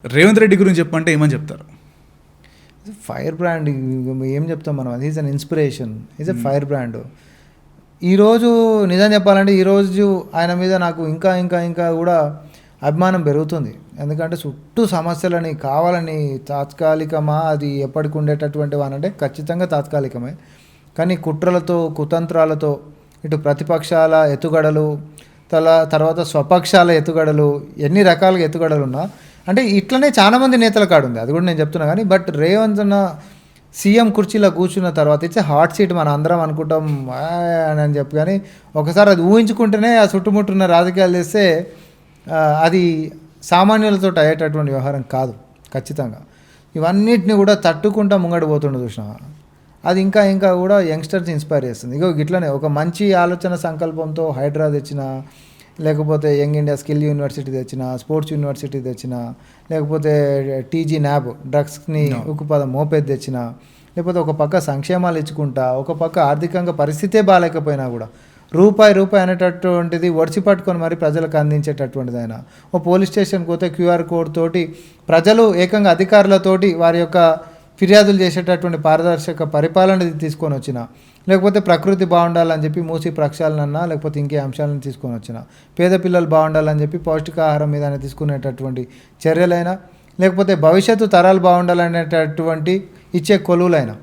రేవంత్ రెడ్డి గురించి చెప్పంటే ఏమని చెప్తారు? ఫైర్ బ్రాండ్ ఏం చెప్తాం మనం, అది is an inspiration, is a fire brand. ఈరోజు నిజం చెప్పాలంటే ఈరోజు ఆయన మీద నాకు ఇంకా ఇంకా ఇంకా కూడా అభిమానం పెరుగుతుంది. ఎందుకంటే చుట్టూ సమస్యలని కావాలని తాత్కాలికమా అది ఎప్పటికి ఉండేటటువంటి వానంటే ఖచ్చితంగా తాత్కాలికమే. కానీ కుట్రలతో కుతంత్రాలతో ఇటు ప్రతిపక్షాల ఎత్తుగడలు తర్వాత స్వపక్షాల ఎత్తుగడలు ఎన్ని రకాలుగా ఎత్తుగడలు ఉన్నా అంటే ఇట్లనే చాలామంది నేతల కాడు ఉంది, అది కూడా నేను చెప్తున్నా. కానీ బట్ రేవంత్ అన్న సీఎం కుర్చీలో కూర్చున్న తర్వాత ఇట్స్ హాట్ సీట్ మనం అందరం అనుకుంటాం అని చెప్పి, కానీ ఒకసారి అది ఊహించుకుంటేనే ఆ చుట్టుముట్టున్న రాజకీయాలు చేస్తే అది సామాన్యులతో అయ్యేటటువంటి వ్యవహారం కాదు. ఖచ్చితంగా ఇవన్నిటిని కూడా తట్టుకుంటా ముంగడి పోతుండే చూసినా అది ఇంకా ఇంకా కూడా యంగ్స్టర్స్ ఇన్స్పైర్ చేస్తుంది. ఇగో ఇట్లనే ఒక మంచి ఆలోచన సంకల్పంతో హైడ్రా తెచ్చిన, లేకపోతే యంగ్ ఇండియా స్కిల్ యూనివర్సిటీ తెచ్చిన, స్పోర్ట్స్ యూనివర్సిటీ తెచ్చిన, లేకపోతే టీజీ న్యాబ్ డ్రగ్స్ని ఉక్కుపదం మోపేది తెచ్చిన, లేకపోతే ఒక పక్క సంక్షేమాలు ఇచ్చుకుంటా ఒక పక్క ఆర్థికంగా పరిస్థితే బాగాలేకపోయినా కూడా రూపాయి అనేటటువంటిది ఒడిచి పట్టుకొని మరి ప్రజలకు అందించేటటువంటిది. ఆయన ఓ పోలీస్ స్టేషన్కి పోతే క్యూఆర్ కోడ్ తోటి ప్రజలు ఏకంగా అధికారులతోటి వారి యొక్క ఫిర్యాదులు చేసేటటువంటి పారదర్శక పరిపాలన తీసుకొని వచ్చిన, లేకపోతే ప్రకృతి బాగుండాలని చెప్పి మూసి ప్రక్షాళనన్నా లేకపోతే ఇంకే అంశాలను తీసుకొని వచ్చిన, పేద పిల్లలు బాగుండాలని చెప్పి పౌష్టికాహారం మీద తీసుకునేటటువంటి చర్యలైనా, లేకపోతే భవిష్యత్తు తరాలు బాగుండాలనేటటువంటి ఇచ్చే కొలువులైనా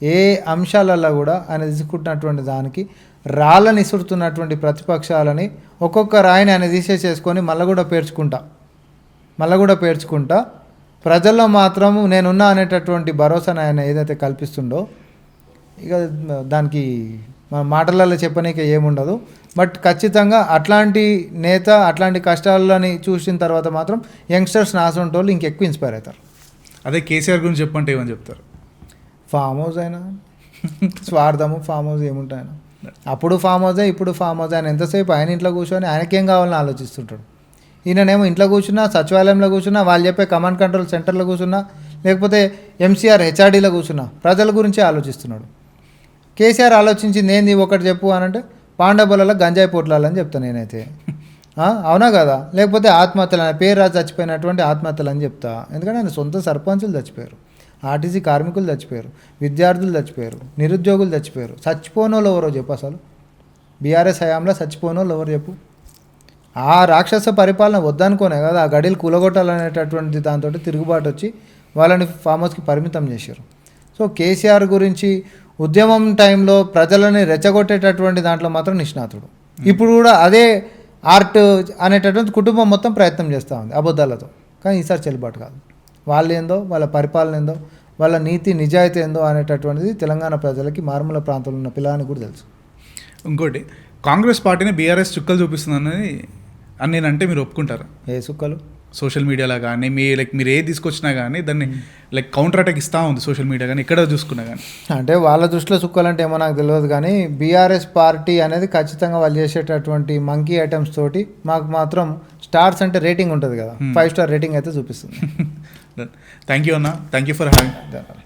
ఏ అంశాలల్లో కూడా ఆయన తీసుకుంటున్నటువంటి దానికి రాళ్ళని ఇసురుతున్నటువంటి ప్రతిపక్షాలని ఒక్కొక్క రాయిని ఆయన తీసేసుకొని మళ్ళీ కూడా పేర్చుకుంటా ప్రజల్లో మాత్రము నేనున్నా అనేటటువంటి భరోసాను ఆయన ఏదైతే కల్పిస్తుండో ఇక దానికి మాటలలో చెప్పనీకి ఏముండదు. బట్ ఖచ్చితంగా అట్లాంటి నేత అట్లాంటి కష్టాలని చూసిన తర్వాత మాత్రం యంగ్స్టర్స్ నాసంటి వాళ్ళు ఇంకెక్కువ ఇన్స్పైర్ అవుతారు. అదే కేసీఆర్ గురించి చెప్పంటే ఏమని చెప్తారు? ఫామ్ హౌస్ అయినా స్వార్థము, ఫామ్ హౌస్ ఏముంటాయి ఆయన, అప్పుడు ఫామ్ హౌసే ఇప్పుడు ఫామ్ హౌస్. ఆయన ఎంతసేపు ఆయన ఇంట్లో కూర్చొని ఆయనకేం కావాలని ఆలోచిస్తుంటాడు. ఈయననేమో ఇంట్లో కూర్చున్నా, సచివాలయంలో కూర్చున్నా, వాళ్ళు చెప్పే కమాండ్ కంట్రోల్ సెంటర్లో కూర్చున్నా, లేకపోతే ఎంసీఆర్ హెచ్ఆర్డీలో కూర్చున్నా ప్రజల గురించే ఆలోచిస్తున్నాడు. కేసీఆర్ ఆలోచించింది ఏంది ఒకటి చెప్పు అనంటే పాండబోలలో గంజాయి పొట్లాలని చెప్తాను నేనైతే. అవునా కదా? లేకపోతే ఆత్మహత్యలు, ఆయన పేరు రాజు చచ్చిపోయినటువంటి ఆత్మహత్యలు అని చెప్తా. ఎందుకంటే ఆయన సొంత సర్పంచులు చచ్చిపోయారు, ఆర్టీసీ కార్మికులు చచ్చిపోయారు, విద్యార్థులు చచ్చిపోయారు, నిరుద్యోగులు చచ్చిపోయారు. చచ్చిపోనోళ్ళు ఎవరో చెప్పు, అసలు బీఆర్ఎస్ హయాంలో చచ్చిపోనోళ్ళు ఎవరు చెప్పు? ఆ రాక్షస పరిపాలన వద్దనుకోనే కదా ఆ గడిలు కూలగొట్టాలనేటటువంటి దాంతో తిరుగుబాటు వచ్చి వాళ్ళని ఫామ్ హౌస్కి పరిమితం చేశారు. సో కేసీఆర్ గురించి ఉద్యమం టైంలో ప్రజలని రెచ్చగొట్టేటటువంటి దాంట్లో మాత్రం నిష్ణాతుడు. ఇప్పుడు కూడా అదే ఆర్ట్ అనేటటువంటి కుటుంబం మొత్తం ప్రయత్నం చేస్తూ ఉంది అబద్ధాలతో. కానీ ఈసారి చెల్లుబాటు కాదు. వాళ్ళు ఏందో, వాళ్ళ పరిపాలన ఏందో, వాళ్ళ నీతి నిజాయితీ ఏందో అనేటటువంటిది తెలంగాణ ప్రజలకి మారుమూల ప్రాంతంలో ఉన్న పిల్లలని కూడా తెలుసు. ఇంకోటి, కాంగ్రెస్ పార్టీని బీఆర్ఎస్ చుక్కలు చూపిస్తుందని అని నేనంటే మీరు ఒప్పుకుంటారా? ఏ చుక్కలు? సోషల్ మీడియాలో కానీ మీరు ఏది తీసుకొచ్చినా కానీ దాన్ని కౌంటర్ అటాక్ ఇస్తూ ఉంది సోషల్ మీడియా కానీ ఎక్కడ చూసుకున్నా కానీ. అంటే వాళ్ళ దృష్టిలో చుక్కలు అంటే ఏమో నాకు తెలియదు, కానీ బీఆర్ఎస్ పార్టీ అనేది ఖచ్చితంగా వాళ్ళు చేసేటటువంటి మంకీ ఐటమ్స్ తోటి మాకు మాత్రం స్టార్స్ అంటే రేటింగ్ ఉంటుంది కదా, 5 స్టార్ రేటింగ్ అయితే చూపిస్తుంది. థ్యాంక్ యూ అన్న, థ్యాంక్ యూ ఫర్ హ్యావింగ్.